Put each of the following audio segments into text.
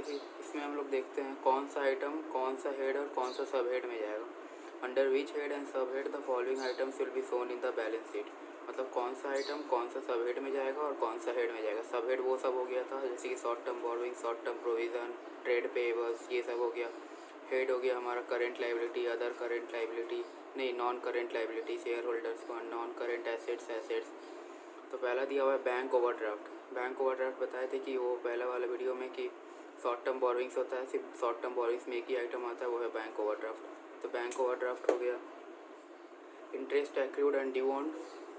देखिए इसमें हम लोग देखते हैं कौन सा आइटम कौन सा हेड और कौन सा सब हेड में जाएगा। अंडर विच हेड एंड सब head the following items will be shown in the balance sheet. मतलब कौन सा आइटम कौन सा सब हेड में जाएगा और कौन सा हेड में जाएगा। सब हेड वो सब हो गया था जैसे कि short term borrowing, short term provision, trade payables, ये सब हो गया। हेड हो गया हमारा current liability, other current liability, नहीं non current liability, shareholders fund, non current assets. तो पहला दिया हुआ है बैंक ओवरड्राफ्ट। बैंक ओवरड्राफ्ट बताए थे कि वो पहला वाला वीडियो में कि शॉर्ट टर्म बोरोइंग्स होता है, सिर्फ शॉर्ट टर्म बोरोइंग्स में एक ही आइटम आता है, वो है बैंक ओवरड्राफ्ट। तो बैंक ओवरड्राफ्ट हो गया। Interest accrued and due on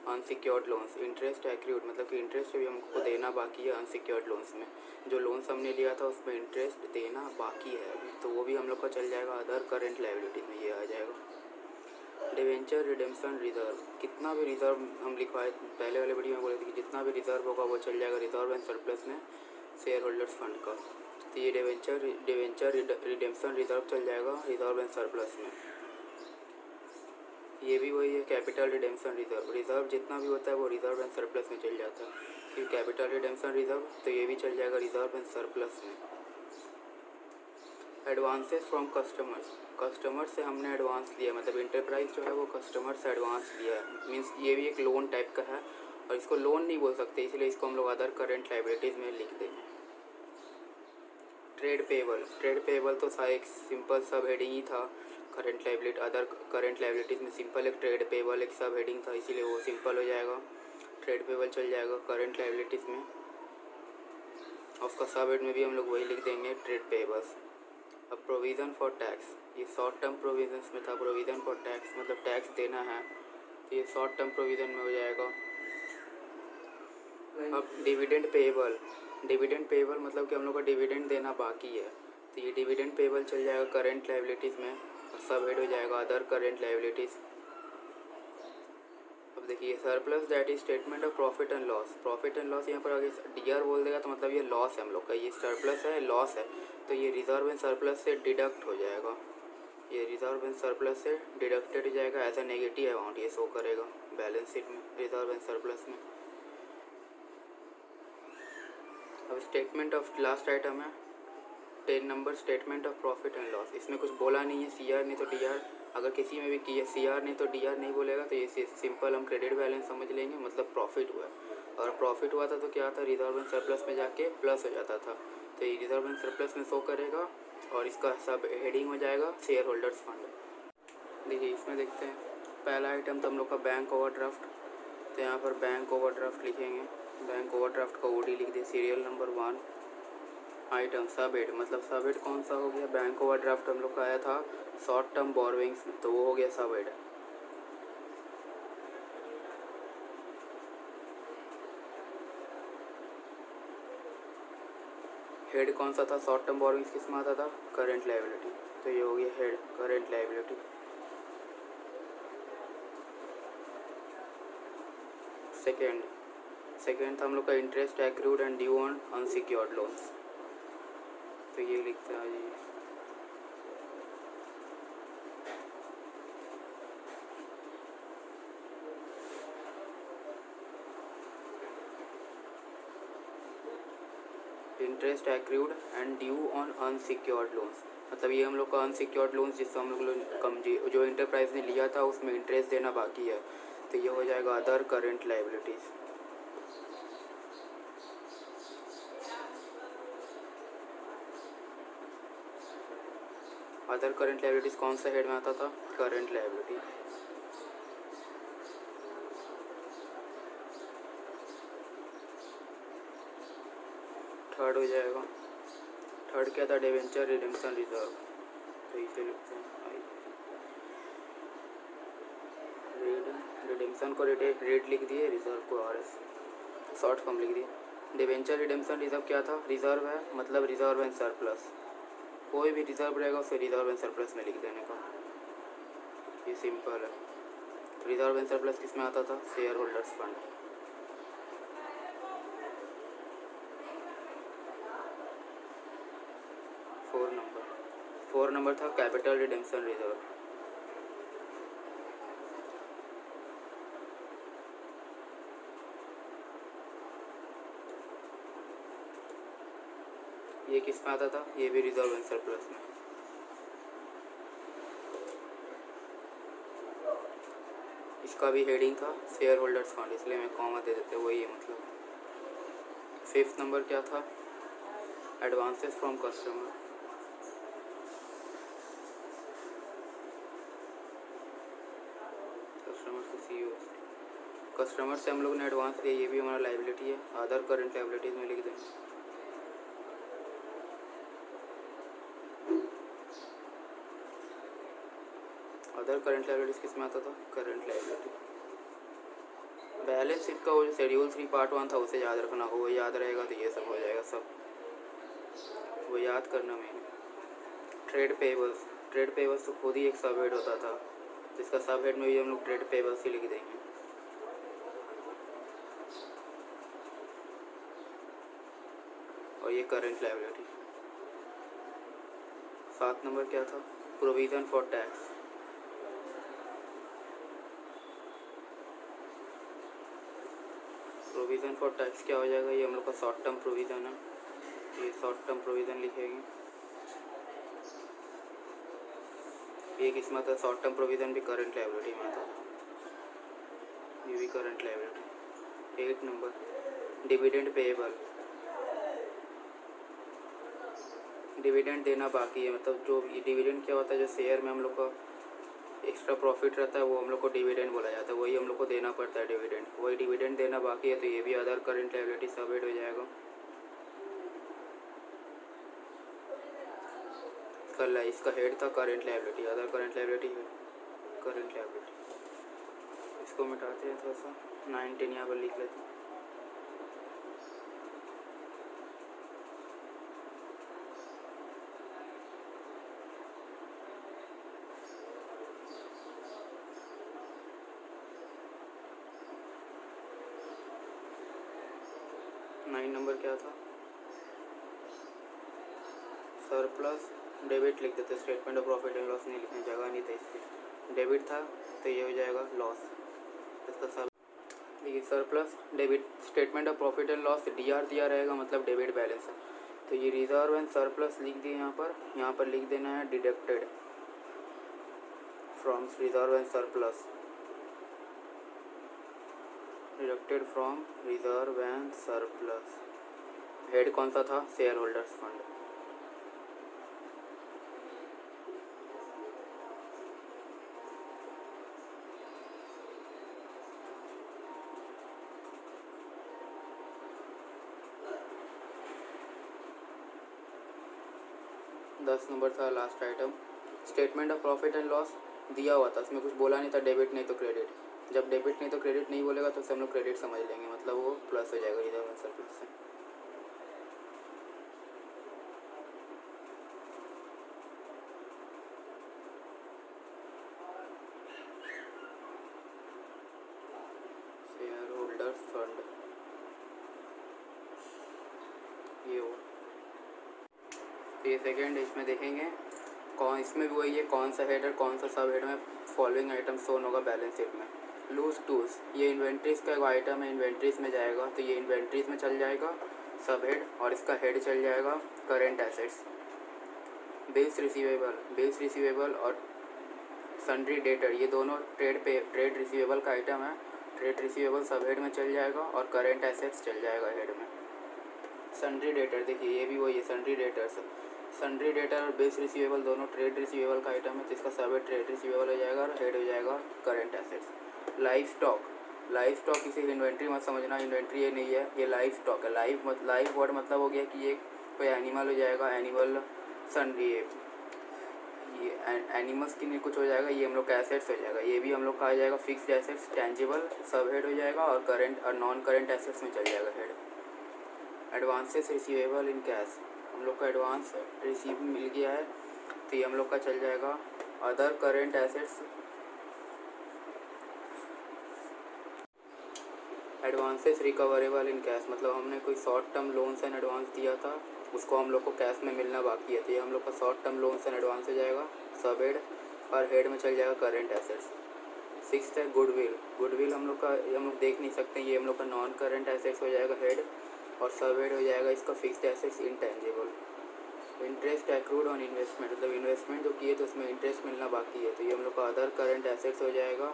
unsecured loans. Interest accrued मतलब कि इंटरेस्ट भी हमको देना बाकी है अनसिक्योर्ड लोन्स में। जो लोन्स हमने लिया था उसमें इंटरेस्ट देना बाकी है अभी, तो वो भी हम लोग का चल जाएगा अदर करेंट लायबिलिटीज में, ये आ जाएगा। डिवेंचर रिडेम्पशन रिजर्व, कितना भी रिजर्व हम लिखवाए पहले वाले वीडियो में बोले थे कि जितना भी रिजर्व होगा वो चल जाएगा रिजर्व एंड सरप्लस में शेयर होल्डर्स फंड का। तो ये डिवेंचर रिडेम्पशन रिजर्व चल जाएगा रिजर्व एंड सरप्लस में। ये भी वही है कैपिटल रिडेम्पशन रिजर्व। रिजर्व जितना भी होता है वो रिजर्व एंड सरप्लस में चल जाता है, फिर कैपिटल रिडेम्पशन रिजर्व तो ये भी चल जाएगा रिजर्व एंड सरप्लस में। एडवांसेस फ्रॉम कस्टमर्स, कस्टमर से हमने एडवांस लिया, मतलब इंटरप्राइज जो है वो कस्टमर से एडवांस लिया है, मीन्स ये भी एक लोन टाइप का है और इसको लोन नहीं बोल सकते, इसलिए इसको हम लोग अदर करेंट लायबिलिटीज़ में लिख देंगे। ट्रेड पेबल तो सा एक सिंपल सब हेडिंग ही था। Current liability other current liabilities में सिंपल एक ट्रेड पेबल एक सब हेडिंग था, इसीलिए वो सिंपल हो जाएगा। ट्रेड पेबल चल जाएगा करेंट लायबिलिटीज़ में और उसका सब हेड में भी हम लोग वही लिख देंगे ट्रेड पेबल्स। अब प्रोविज़न फॉर टैक्स, ये शॉर्ट टर्म प्रोविजंस में था। प्रोविज़न फॉर टैक्स मतलब टैक्स देना है, तो ये शॉर्ट टर्म प्रोविज़न में हो जाएगा। अब डिविडेंड पेएबल मतलब कि हम लोग का डिविडेंड देना बाकी है, तो ये डिविडेंड पेएबल चल जाएगा करेंट लायबिलिटीज़ में और सब हेड हो जाएगा अदर करेंट लायबिलिटीज़। अब देखिए surplus that is statement of profit and loss यहाँ पर आगे डीआर बोल देगा तो मतलब ये लॉस है हम लोग का, ये सरप्लस है लॉस है, तो ये रिजर्व एंड सरप्लस से डिडक्ट हो जाएगा। ये रिजर्व एंड सरप्लस से डिडक्टेड हो जाएगा, एज अ नेगेटिव अमाउंट ये शो करेगा बैलेंस शीट में रिजर्व एंड सरप्लस में। अब स्टेटमेंट ऑफ लास्ट आइटम है 10 number statement of profit and loss. इसमें कुछ बोला नहीं है, सी आर नहीं तो डी आर, अगर किसी में भी किया सी आर नहीं तो डी आर नहीं बोलेगा तो ये सिंपल हम क्रेडिट बैलेंस समझ लेंगे, मतलब प्रॉफिट हुआ है। और प्रॉफिट हुआ था तो क्या था रिजर्व एंड सरप्लस में जाके प्लस हो जाता था, तो ये रिजर्व एंड सरप्लस में शो करेगा और इसका सब हेडिंग हो जाएगा शेयर होल्डर्स फंड। देखिए इसमें देखते हैं पहला आइटम तो हम लोग का बैंक ओवरड्राफ्ट, तो यहाँ पर बैंक ओवरड्राफ्ट लिखेंगे। बैंक ओवरड्राफ्ट का ओडी लिख दिए सीरियल नंबर 1। आइटम सब हेड मतलब सब हेड कौन सा हो गया, बैंक ओवरड्राफ्ट हम लोग का आया था शॉर्ट टर्म बोरोइंग्स में, तो वो हो गया सब हेड। हेड कौन सा था शॉर्ट टर्म बोरोइंग्स किस में आता था करेंट लायबिलिटी, तो ये हो गया हेड करेंट लायबिलिटी। सेकेंड था हम लोग का interest accrued and due on unsecured loans, तो ये लिखते हैं जी। Interest accrued and due on unsecured loans, मतलब ये हम लोग का अनसिक्योर्ड लोन्स जिससे हम लोग कम जो इंटरप्राइज ने लिया था उसमें इंटरेस्ट देना बाकी है, तो ये हो जाएगा other current liabilities. Other current liabilities कौन सा हेड में आता था करेंट लायबिलिटी। थर्ड हो जाएगा, थर्ड क्या था डिवेंचर रिडेम्पशन रिजर्व, तो इसे लिखते हैं रिडेम्पशन को रेट लिख दिए, रिजर्व को आर एस शॉर्ट फॉर्म लिख दिए। डिवेंचर रिडेम्पशन रिजर्व क्या था रिजर्व है, मतलब रिजर्व एंड सरप्लस, कोई भी रिजर्व रहेगा उसे रिजर्व एंड सरप्लस में लिख देने का, ये सिंपल है। रिजर्व एंड सरप्लस किस में आता था share holders fund. Four number था कैपिटल रिडेम्पशन रिजर्व। ये किस में आता था, ये भी रिजर्व एंड सरप्लस में। इसका भी हेडिंग था शेयर होल्डर्स फंड, इसलिए मैं कॉमा दे देते, वही है मतलब। 5th नंबर क्या था, एडवांसेस फ्रॉम कस्टमर। कस्टमर से सीईओ, कस्टमर से हम लोग ने एडवांस लिया, ये भी हमारा लाइबिलिटी है, अदर करंट लाइबिलिटीज़ में लिख देंगे। अदर करंट लाइबिलिटीज़ किस में आता था, करंट लाइबिलिटी। बैलेंस शीट का वो जो शेड्यूल 3 पार्ट 1 था उसे याद रखना, वो याद रहेगा तो ये सब हो जाएगा, सब वो याद करना main. Trade payables, trade payables तो खुद ही एक सब हेड होता था, जिसका सब हेड में भी हम लोग ट्रेड पेबल्स ही लिख देंगे। और ये करंट लाइबिलिटी। 7 नंबर क्या था, provision for tax. Provision for tax क्या हो जाएगा, ये हम लोग का शॉर्ट टर्म प्रोविज़न है, ये शॉर्ट टर्म प्रोविज़न लिखेंगे। ये किस में आता, शॉर्ट टर्म प्रोविज़न भी करंट लाइबिलिटी में आता है, ये भी current liability. 8 number dividend payable, dividend देना बाकी है, मतलब जो डिविडेंड क्या होता है, जो शेयर में हम लोग का एक्स्ट्रा प्रॉफिट रहता है वो हम लोग को डिविडेंड बोला जाता है, वही हम लोग को देना पड़ता है डिविडेंड, वही डिविडेंड देना बाकी है, तो ये भी अदर करंट लायबिलिटी सब हेड हो जाएगा। कल इसका हेड था current liability, other current liability head current liability. इसको मिटाते हैं थोड़ा सा, 19 यहाँ पर लिख लेते हैं। नाइन नंबर क्या था, सरप्लस डेबिट लिख देते, statement of profit and loss नहीं लिखने, जगह नहीं था इसकी। डेबिट था तो ये हो जाएगा लॉस, इसका सब देखिए surplus debit, statement of profit and loss DR दिया रहेगा, मतलब डेबिट बैलेंस है, तो ये रिजर्व एंड सरप्लस लिख दिए यहाँ पर लिख देना है deducted from reserve and surplus, deducted from reserve and surplus. Head कौन सा था, शेयर होल्डर्स फंड। दस नंबर था last item, statement of profit and loss दिया हुआ था, इसमें कुछ बोला नहीं था डेबिट नहीं तो क्रेडिट, जब डेबिट नहीं तो क्रेडिट नहीं बोलेगा तो उसे हम लोग क्रेडिट समझ लेंगे, मतलब वो प्लस हो जाएगा रिजर्व एंड सरप्लस से। शेयर होल्डर्स फंड ये हो, तो ये सेकेंड इसमें देखेंगे कौन, इसमें भी वही है कौन सा हेड और कौन सा सब हेड में फॉलोइंग आइटम शोन होगा बैलेंस शीट में। लूज टूल्स, ये इन्वेंट्रीज का एक आइटम है, इन्वेंट्रीज में जाएगा तो ये इन्वेंट्रीज में चल जाएगा सब हेड, और इसका हेड चल जाएगा करेंट एसेट्स। बिल्स रिसीवेबल और सन्ड्री डेटर, ये दोनों ट्रेड रिसीवेबल का आइटम है, ट्रेड रिसीवेबल सब हेड में चल जाएगा और करेंट एसेट्स चल जाएगा हेड में। सन्ड्री डेटर देखिए ये भी वही है, सन्ड्री डेटर और बिल्स रिसीवेबल दोनों ट्रेड रिसीवेबल का आइटम है, जिसका सब हेड ट्रेड रिसीवेबल हो जाएगा और हेड हो जाएगा करेंट एसेट्स। लाइव स्टॉक किसी इन्वेंट्री मत समझना, इन्वेंट्री ये नहीं है, ये लाइव स्टॉक है। लाइव वर्ड मतलब हो गया कि ये कोई एनिमल हो जाएगा, एनिमल ये एनिमल्स की नहीं कुछ हो जाएगा, ये हम लोग का एसेट्स हो जाएगा, ये भी हम लोग का आ जाएगा फिक्स्ड एसेट्स, टेंजिबल सब हेड हो जाएगा और करेंट और नॉन करेंट एसेट्स में चल जाएगा head. Advances receivable in cash, हम लोग का एडवांस रिसीव मिल गया है तो ये हम लोग का चल जाएगा other current assets. Advances recoverable in cash, मतलब हमने कोई short term loans and advance दिया था, उसको हम लोग को कैश में मिलना बाकी है, तो ये हम लोग का short term loans and advance हो जाएगा सब हेड, और हेड में चल जाएगा करेंट एसेट्स। 6th है गुडविल हम लोग देख नहीं सकते, ये हम लोग का नॉन करेंट एसेट्स हो जाएगा हेड, और सब हेड हो जाएगा इसका fixed assets intangible. Interest accrued on investment, मतलब इन्वेस्टमेंट जो किए तो उसमें इंटरेस्ट मिलना बाकी है, तो ये हम लोग का अदर करंट एसेट्स हो जाएगा।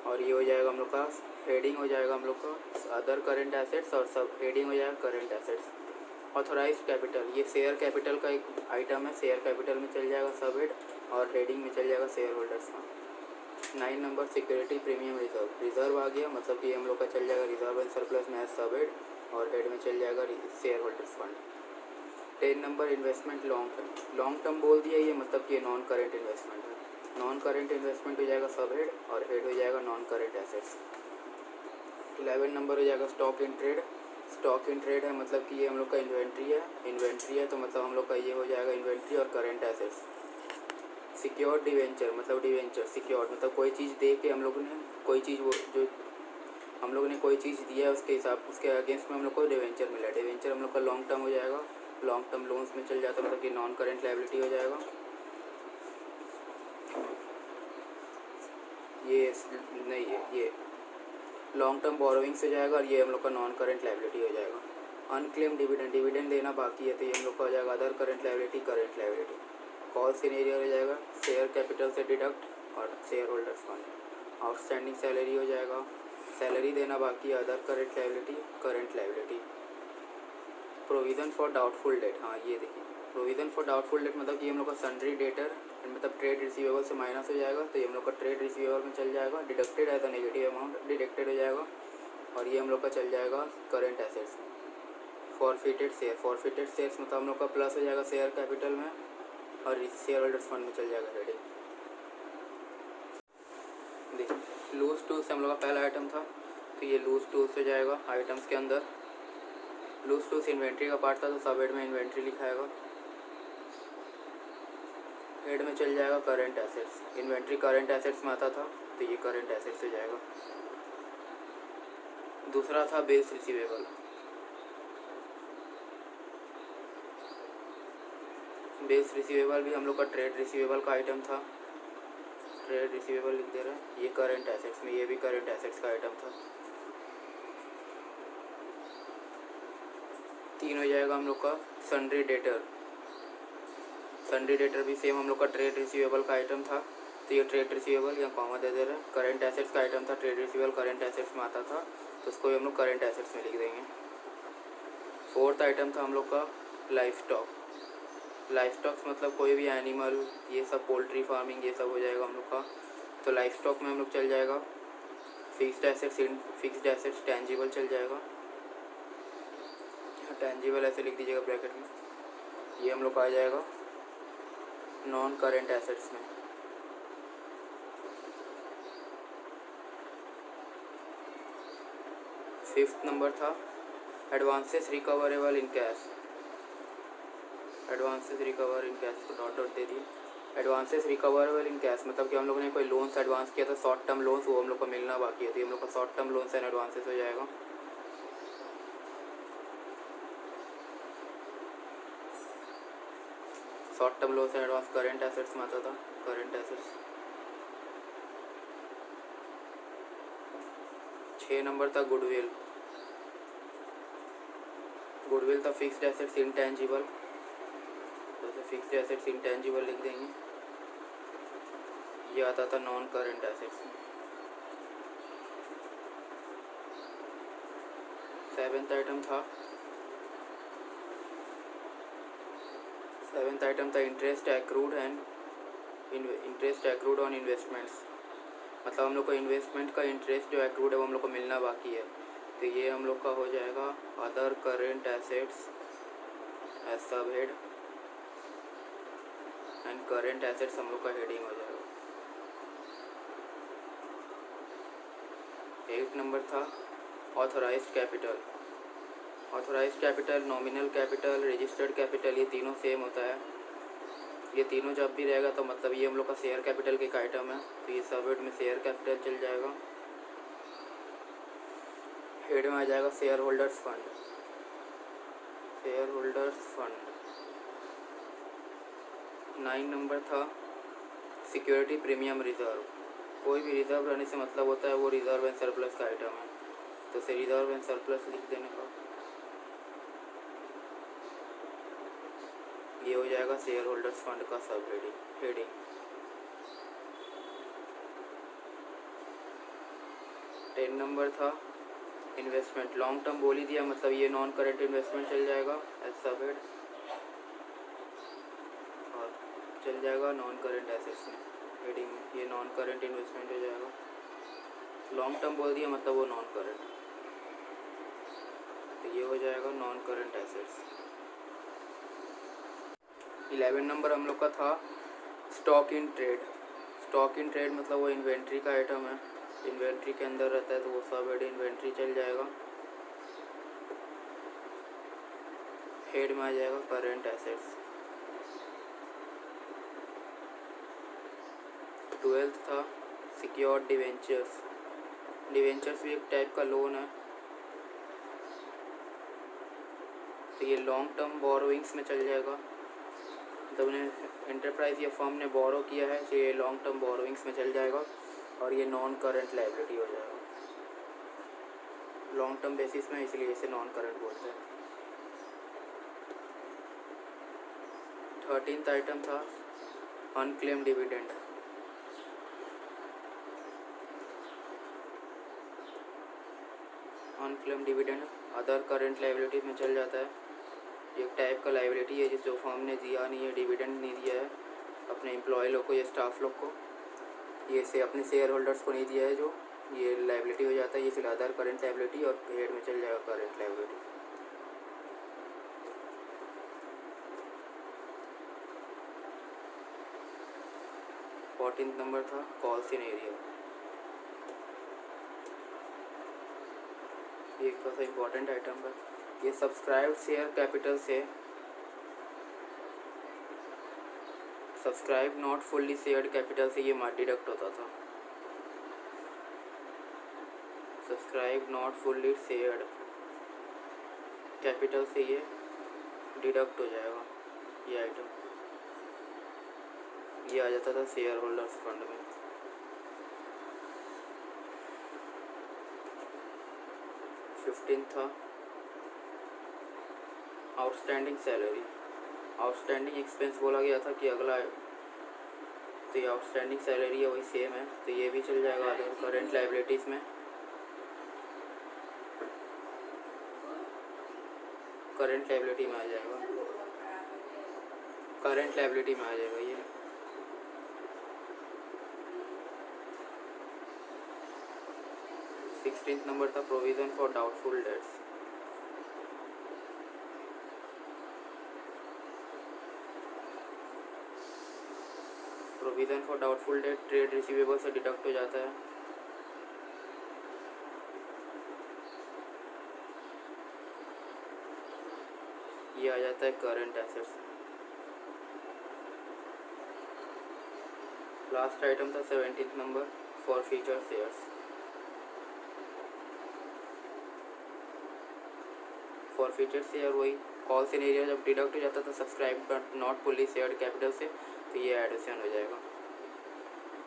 और ये हो जाएगा हम लोग का हेडिंग हो जाएगा हम लोग का अदर करंट एसेट्स, और सब हेडिंग हो जाएगा करंट एसेट्स। ऑथोराइज्ड कैपिटल, ये शेयर कैपिटल का एक आइटम है, शेयर कैपिटल में चल जाएगा सब हेड, और हेडिंग में चल जाएगा shareholders fund. 9 number security premium reserve, reserve आ गया, मतलब कि हम लोग का चल जाएगा रिजर्व एंड सरप्लस में सब हेड, और हेड में चल जाएगा shareholders fund. 10 number investment long term, long term बोल दिया ये, मतलब कि नॉन करेंट इन्वेस्टमेंट है। नॉन करेंट इन्वेस्टमेंट हो जाएगा सब हेड, और हेड हो जाएगा नॉन करेंट एसेट्स। 11 नंबर हो जाएगा stock in trade, stock in trade है, मतलब कि ये हम लोग का इन्वेंट्री है, तो मतलब हम लोग का ये हो जाएगा इन्वेंट्री और करेंट एसेट्स। सिक्योर्ड डिवेंचर, मतलब डिवेंचर सिक्योर्ड, मतलब कोई चीज़ दे के हम लोग ने कोई चीज़, वो जो हम लोग ने कोई चीज़ दिया है उसके हिसाब उसके अगेंस्ट में हम लोग को डिवेंचर मिला। डिवेंचर हम लोग का लॉन्ग टर्म हो जाएगा, लॉन्ग टर्म लोन्स में चल जाता है, मतलब कि नॉन करेंट लायबिलिटी हो जाएगा। ये नहीं है, ये लॉन्ग टर्म बोरोइंग्स हो जाएगा, और ये हम लोग का नॉन करेंट लायबिलिटी हो जाएगा। अनक्लेम डिविडेंड, डिविडेंड देना बाकी है, तो ये हम लोग का हो जाएगा other current liability, current liability. Call scenario हो जाएगा शेयर कैपिटल से डिडक्ट और share holders fund. Outstanding salary हो जाएगा, सैलरी देना बाकी है, other current liability, current liability. Provision for doubtful debt, हाँ ये देखिए प्रोविज़न फॉर डाउटफुल डेट, मतलब कि हम लोग का सन्ड्री डेटर, मतलब ट्रेड रिसीवेबल से माइनस हो जाएगा, तो ये हम लोग का ट्रेड रिसीवेबल में चल जाएगा। Deducted as a negative amount, deducted हो जाएगा, और ये हम लोग का चल जाएगा करेंट एसेट्स में। फॉरफिटेड शेयर, फॉरफिटेड शेयर्स मतलब हम लोग का प्लस हो जाएगा शेयर कैपिटल में, और शेयर होल्डर्स फंड में चल जाएगा हेडिंग। देखिए लूज टूल्स हम लोग का पहला आइटम था, तो ये लूज टूल्स हो जाएगा आइटम्स के अंदर। लूज टूल्स इन्वेंट्री का पार्ट था, तो सब हेड में इन्वेंट्री लिखाएगा। हेड में चल जाएगा current assets, inventory current assets में आता था, तो ये करंट एसेट्स हो जाएगा। दूसरा था बिल्स रिसीवेबल, बिल्स रिसीवेबल भी हम लोग का ट्रेड रिसीवेबल का आइटम था, ट्रेड रिसीवेबल लिख दे रहे हैं, ये करंट एसेट्स में, ये भी करंट एसेट्स का आइटम था। 3 हो जाएगा हम लोग का सन्ड्री डेटर, सन्ड्री डेटर भी सेम हम लोग का ट्रेड रिसीवेबल का आइटम था, तो ये ट्रेड रिसीवेबल यहाँ कॉमा दे दे रहे हैं। करंट एसेट्स का आइटम था, ट्रेड रिसीवेबल करंट एसेट्स में आता था, तो उसको हम लोग करंट एसेट्स में लिख देंगे। 4th आइटम था हम लोग का लाइफ स्टॉक, लाइफ स्टॉक्स मतलब कोई भी एनिमल, ये सब पोल्ट्री फार्मिंग ये सब हो जाएगा हम लोग का। तो लाइफ स्टॉक में हम लोग चल जाएगा फिक्स्ड एसेट्स टेंजिबल चल जाएगा, टेंजिबल ऐसे लिख दीजिएगा ब्रैकेट में, ये हम लोग का आ जाएगा नॉन करेंट एसेट्स में। फिफ्थ नंबर था advances recoverable in cash, advances recover in cash को डॉट डॉट दे दिए। एडवांसेस रिकवरेबल इन कैश मतलब कि हम लोगों ने कोई लोन्स एडवांस किया था, शॉर्ट टर्म लोन्स, वो हम लोग को मिलना बाकी है, तो हम लोग का short term loans and advances हो जाएगा। Short term loans and advance current assets में आता था, करेंट एसेट्स। 6 नंबर था गुडविल, गुडविल था फिक्स्ड एसेट्स इंटेंजिबल, जैसे फिक्स्ड एसेट्स इंटेंजिबल लिख देंगे, ये आता था नॉन करेंट एसेट्स में। 7th आइटम था इंटरेस्ट एक्रूड ऑन इन्वेस्टमेंट्स, मतलब हम लोग को इन्वेस्टमेंट का इंटरेस्ट जो एक्रूड है वो हम लोग को मिलना बाकी है, तो ये हम लोग का हो जाएगा other current assets as sub head, and current assets हम लोग का हेडिंग हो जाएगा। 8 नंबर था authorised capital, authorised capital, nominal capital, registered capital, ये तीनों सेम होता है, ये तीनों जब भी रहेगा तो मतलब ये हम लोग का शेयर कैपिटल के एक आइटम है, तो ये सब हेड में शेयर कैपिटल चल जाएगा। हेड में आ जाएगा shareholders fund, share holders fund. 9 number था सिक्योरिटी प्रीमियम रिजर्व, कोई भी रिजर्व रहने से मतलब होता है वो रिजर्व एंड सरप्लस का आइटम है, तो उसे रिजर्व एंड सरप्लस लिख देने का, ये हो जाएगा शेयर होल्डर्स फंड का सब हेडिंग। 10 नंबर था इन्वेस्टमेंट। लॉन्ग टर्म बोल ही दिया, मतलब ये नॉन करेंट इन्वेस्टमेंट चल जाएगा एज सब हेड, और चल जाएगा नॉन करेंट एसेट्स में हेडिंग में। ये नॉन करेंट इन्वेस्टमेंट हो जाएगा। लॉन्ग टर्म बोल दिया मतलब वो नॉन करेंट, तो ये हो जाएगा नॉन करेंट एसेट्स। 11 नंबर हम लोग का था stock in trade. Stock in trade मतलब वो इन्वेंट्री का आइटम है, इन्वेंट्री के अंदर रहता है, तो वो सब हेड इन्वेंट्री चल जाएगा। हेड में आ जाएगा करेंट एसेट्स। 12th था सिक्योर्ड डिवेंचर्स। डिवेंचर्स भी एक टाइप का लोन है, तो ये लॉन्ग टर्म बोरोइंग्स में चल जाएगा। मतलब उन्हें एंटरप्राइज या फर्म ने बोरो किया है, तो ये लॉन्ग टर्म बोरोइंग्स में चल जाएगा, और ये नॉन करंट लायबिलिटी हो जाएगा लॉन्ग टर्म बेसिस में, इसलिए इसे नॉन करंट बोलते हैं। 13th आइटम था unclaim dividend. Unclaim dividend other current liability में चल जाता है। एक टाइप का लायबिलिटी है जिस जो फर्म ने दिया नहीं है, डिविडेंड नहीं दिया है अपने एम्प्लॉय लोग को या स्टाफ लोग को, ये से अपने शेयर होल्डर्स को नहीं दिया है, जो ये लायबिलिटी हो जाता है। ये फिर अदर करंट लायबिलिटी और हेड में चल जाएगा करंट लायबिलिटी। 14th नंबर था कॉल सिनेरियो। ये एक सा इम्पोर्टेंट आइटम है। ये सब्सक्राइब शेयर कैपिटल से subscribe not fully shared capital से ये डिडक्ट होता था। Subscribe not fully shared capital से ये डिडक्ट हो जाएगा ये आइटम। ये आ जाता था शेयर होल्डर्स फंड में। 15 था आउटस्टैंडिंग सैलरी। आउटस्टैंडिंग एक्सपेंस बोला गया था कि अगला, तो ये आउटस्टैंडिंग सैलरी है वही सेम है, तो ये भी चल जाएगा अदर करेंट लायबिलिटीज़ में। करंट लायबिलिटी में आ जाएगा, करंट लायबिलिटी में आ जाएगा ये। सिक्सटीन्थ नंबर था provision for doubtful debts. Provision for doubtful debt trade receivable से डिडक्ट हो जाता है। ये आ जाता है करंट एसेट्स। लास्ट आइटम था 17th number for future shares. For future share वही कॉल सिनेरियो जब डिडक्ट हो जाता था subscribe not fully shared capital से, तो ये एडिशन हो जाएगा।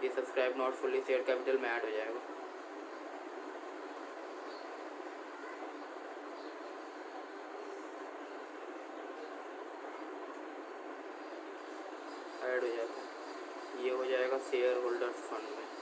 ये subscribe not fully shared capital में ऐड हो जाएगा। ऐड हो जाता है, ये हो जाएगा शेयर होल्डर्स फंड में।